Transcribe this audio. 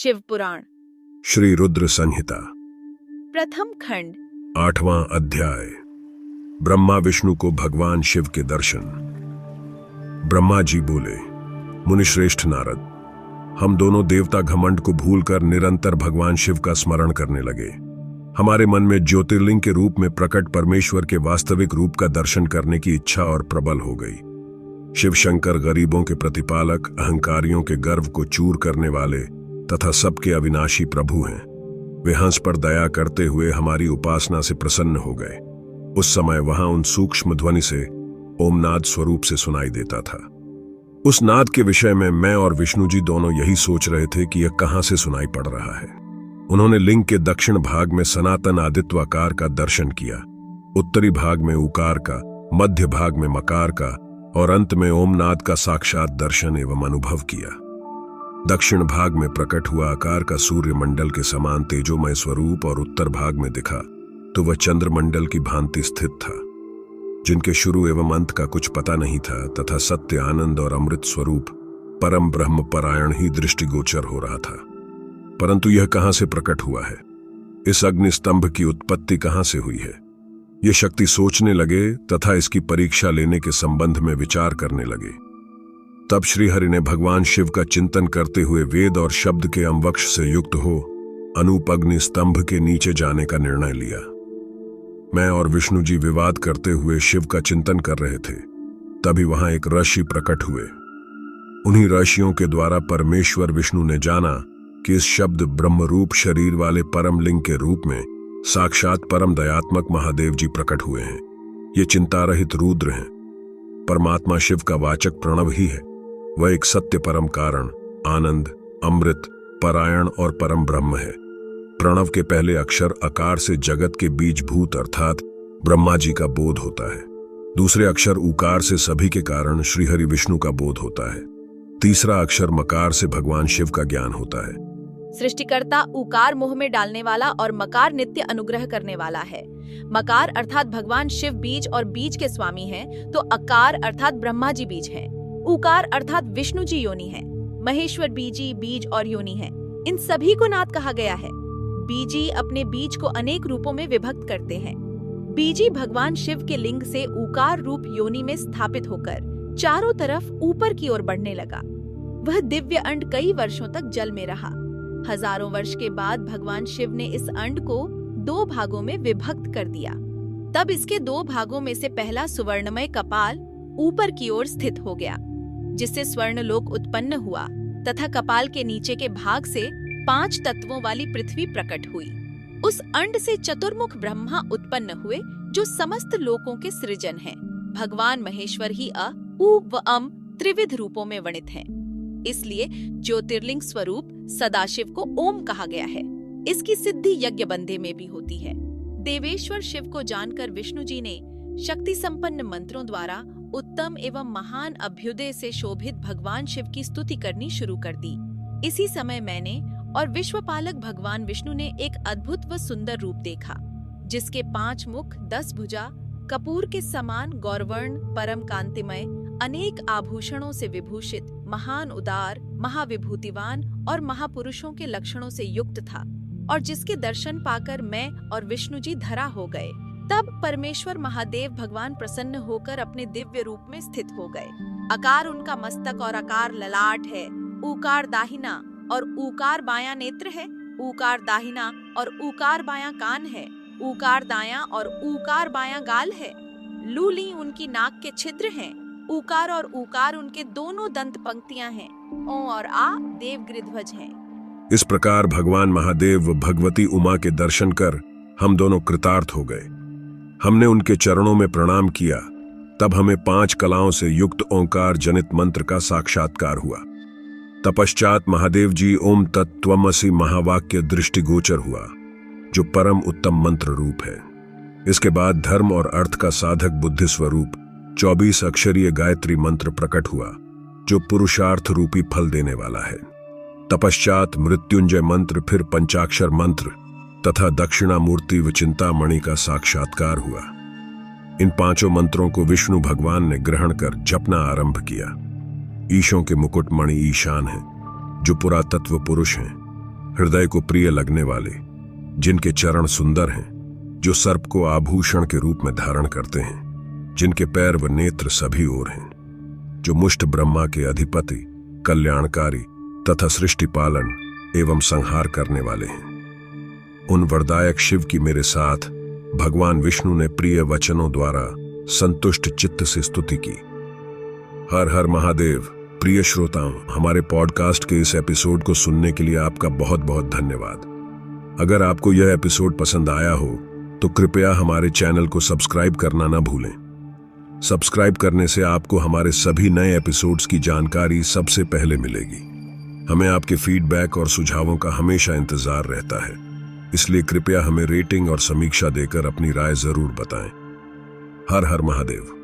शिव पुराण श्री रुद्र संहिता प्रथम खंड 8वां अध्याय। ब्रह्मा विष्णु को भगवान शिव के दर्शन। ब्रह्मा जी बोले, मुनिश्रेष्ठ नारद, हम दोनों देवता घमंड को भूलकर निरंतर भगवान शिव का स्मरण करने लगे। हमारे मन में ज्योतिर्लिंग के रूप में प्रकट परमेश्वर के वास्तविक रूप का दर्शन करने की इच्छा और प्रबल हो गई। शिव शंकर गरीबों के प्रतिपालक, अहंकारियों के गर्व को चूर करने वाले तथा सबके अविनाशी प्रभु हैं। वे हंस पर दया करते हुए हमारी उपासना से प्रसन्न हो गए। उस समय वहां उन सूक्ष्म ध्वनि से ओमनाद स्वरूप से सुनाई देता था। उस नाद के विषय में मैं और विष्णु जी दोनों यही सोच रहे थे कि यह कहां से सुनाई पड़ रहा है। उन्होंने लिंग के दक्षिण भाग में सनातन आदित्वाकार का दर्शन किया, उत्तरी भाग में उकार का, मध्य भाग में मकार का और अंत में ओमनाद का साक्षात दर्शन एवं अनुभव किया। दक्षिण भाग में प्रकट हुआ आकार का सूर्य मंडल के समान तेजोमय स्वरूप और उत्तर भाग में दिखा तो वह चंद्रमंडल की भांति स्थित था, जिनके शुरू एवं अंत का कुछ पता नहीं था तथा सत्य, आनंद और अमृत स्वरूप परम ब्रह्म परायण ही दृष्टिगोचर हो रहा था। परंतु यह कहां से प्रकट हुआ है? इस अग्नि स्तंभ की उत्पत्ति कहां से हुई है? ये शक्ति सोचने लगे तथा इसकी परीक्षा लेने के संबंध में विचार करने लगे। तब श्रीहरि ने भगवान शिव का चिंतन करते हुए वेद और शब्द के अम्वक्ष से युक्त हो अनूप अग्नि स्तंभ के नीचे जाने का निर्णय लिया। मैं और विष्णु जी विवाद करते हुए शिव का चिंतन कर रहे थे। तभी वहां एक ऋषि प्रकट हुए। उन्हीं ऋषियों के द्वारा परमेश्वर विष्णु ने जाना कि इस शब्द ब्रह्मरूप शरीर वाले परम लिंग के रूप में साक्षात परम दयात्मक महादेव जी प्रकट हुए हैं। ये चिंता रहित रुद्र हैं। परमात्मा शिव का वाचक प्रणव ही है। वह एक सत्य परम कारण, आनंद, अमृत, परायण और परम ब्रह्म है। प्रणव के पहले अक्षर अकार से जगत के बीजभूत अर्थात ब्रह्मा जी का बोध होता है। दूसरे अक्षर उकार से सभी के कारण श्रीहरि विष्णु का बोध होता है। तीसरा अक्षर मकार से भगवान शिव का ज्ञान होता है। सृष्टिकर्ता उकार मोह में डालने वाला और मकार नित्य अनुग्रह करने वाला है। मकार अर्थात भगवान शिव बीज और बीज के स्वामी हैं, तो अकार अर्थात ब्रह्मा जी बीज हैं। उकार अर्थात विष्णु जी योनि है। महेश्वर बीजी बीज और योनि है। इन सभी को नाद कहा गया है। बीजी अपने बीज को अनेक रूपों में विभक्त करते हैं। बीजी भगवान शिव के लिंग से उकार रूप योनि में स्थापित होकर चारों तरफ ऊपर की ओर बढ़ने लगा। वह दिव्य अंड कई वर्षों तक जल में रहा। हजारों वर्ष के बाद भगवान शिव ने इस अंड को दो भागों में विभक्त कर दिया। तब इसके दो भागों में से पहला सुवर्णमय कपाल ऊपर की ओर स्थित हो गया, जिससे स्वर्णलोक उत्पन्न हुआ तथा कपाल के नीचे के भाग से 5 तत्वों वाली पृथ्वी प्रकट हुई। उस अंड से चतुर्मुख ब्रह्मा उत्पन्न हुए, जो समस्त लोकों के सृजन हैं। भगवान महेश्वर ही अ, उ व अम त्रिविध रूपों में वर्णित हैं। इसलिए ज्योतिर्लिंग स्वरूप सदाशिव को ओम कहा गया है। इसकी सिद्धि यज्ञ बंधे में भी होती है। देवेश्वर शिव को जानकर विष्णु जी ने शक्ति संपन्न मंत्रों द्वारा उत्तम एवं महान अभ्युदय से शोभित भगवान शिव की स्तुति करनी शुरू कर दी। इसी समय मैंने और विश्वपालक भगवान विष्णु ने एक अद्भुत व सुंदर रूप देखा, जिसके 5 मुख, 10 भुजा, कपूर के समान गौरवर्ण, परम कांतिमय, अनेक आभूषणों से विभूषित, महान उदार, महाविभूतिवान और महापुरुषों के लक्षणों से युक्त था, और जिसके दर्शन पाकर मैं और विष्णु जी धरा हो गए। तब परमेश्वर महादेव भगवान प्रसन्न होकर अपने दिव्य रूप में स्थित हो गए। अकार उनका मस्तक और अकार ललाट है। उकार दाहिना और उकार बायां नेत्र है। उकार दाहिना और उकार बायां कान है। उकार दायां और उकार बायां गाल है। लूली उनकी नाक के छिद्र हैं। उकार और उकार उनके दोनों दंत पंक्तियां हैं। ओ और आ देवगिरिध्वज हैं। इस प्रकार भगवान महादेव व भगवती उमा के दर्शन कर हम दोनों कृतार्थ हो गए। हमने उनके चरणों में प्रणाम किया। तब हमें 5 कलाओं से युक्त ओंकार जनित मंत्र का साक्षात्कार हुआ। तपश्चात महादेव जी ओम तत्त्वमसि महावाक्य दृष्टिगोचर हुआ, जो परम उत्तम मंत्र रूप है। इसके बाद धर्म और अर्थ का साधक बुद्धि स्वरूप 24 अक्षरीय गायत्री मंत्र प्रकट हुआ, जो पुरुषार्थ रूपी फल देने वाला है। तपश्चात मृत्युंजय मंत्र, फिर पंचाक्षर मंत्र तथा दक्षिणामूर्ति व चिंतामणि का साक्षात्कार हुआ। इन 5 मंत्रों को विष्णु भगवान ने ग्रहण कर जपना आरंभ किया। ईशों के मुकुट मणि ईशान है, जो पुरातत्व पुरुष हैं। हृदय को प्रिय लगने वाले, जिनके चरण सुंदर हैं, जो सर्प को आभूषण के रूप में धारण करते हैं, जिनके पैर व नेत्र सभी ओर हैं, जो मुष्ट ब्रह्मा के अधिपति, कल्याणकारी तथा सृष्टि पालन एवं संहार करने वाले हैं। उन वरदायक शिव की मेरे साथ भगवान विष्णु ने प्रिय वचनों द्वारा संतुष्ट चित्त से स्तुति की। हर हर महादेव। प्रिय श्रोताओं, हमारे पॉडकास्ट के इस एपिसोड को सुनने के लिए आपका बहुत बहुत धन्यवाद। अगर आपको यह एपिसोड पसंद आया हो तो कृपया हमारे चैनल को सब्सक्राइब करना ना भूलें। सब्सक्राइब करने से आपको हमारे सभी नए एपिसोड्स की जानकारी सबसे पहले मिलेगी। हमें आपके फीडबैक और सुझावों का हमेशा इंतजार रहता है, इसलिए कृपया हमें रेटिंग और समीक्षा देकर अपनी राय जरूर बताएं। हर हर महादेव।